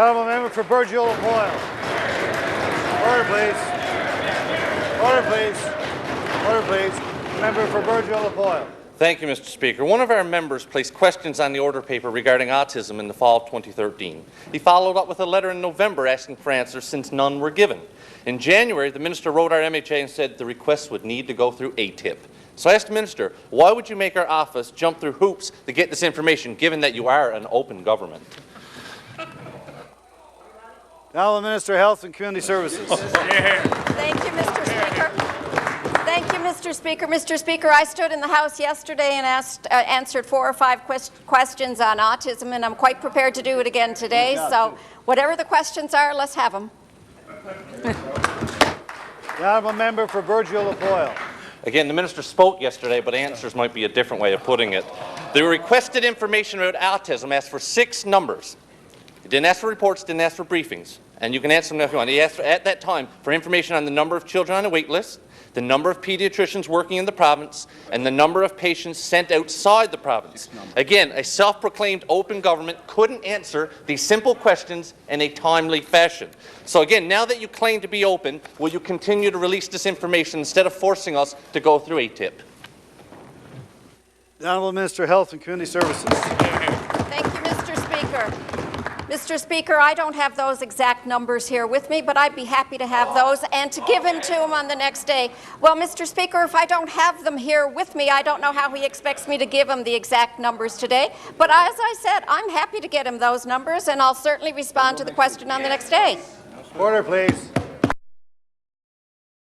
The honourable member for Burgeo-La Poile. Order, please. Order, please. Order, please. Member for Burgeo-La Poile. Thank you, Mr. Speaker. One of our members placed questions on the order paper regarding autism in the fall of 2013. He followed up with a letter in November asking for answers since none were given. In January, the minister wrote our MHA and said the request would need to go through ATIP. So I asked the minister, why would you make our office jump through hoops to get this information, given that you are an open government? The Honourable Minister of Health and Community Services. Thank you, Mr. Speaker. Thank you, Mr. Speaker. Mr. Speaker, I stood in the House yesterday and answered 4 or 5 questions on autism, and I'm quite prepared to do it again today. So whatever the questions are, let's have them. The honourable member for Burgeo-La Poile. Again, the minister spoke yesterday, but answers might be a different way of putting it. The requested information about autism asked for 6 numbers. He didn't ask for reports, didn't ask for briefings, and you can answer them if you want. He asked at that time for information on the number of children on the wait list, the number of pediatricians working in the province, and the number of patients sent outside the province. Again, a self-proclaimed open government couldn't answer these simple questions in a timely fashion. So again, now that you claim to be open, will you continue to release this information instead of forcing us to go through ATIP? The Honourable Minister of Health and Community Services. Thank you, Mr. Speaker. Mr. Speaker, I don't have those exact numbers here with me, but I'd be happy to have those and to give them to him on the next day. Well, Mr. Speaker, if I don't have them here with me, I don't know how he expects me to give him the exact numbers today. But as I said, I'm happy to get him those numbers, and I'll certainly respond to the question on the next day. Order, please.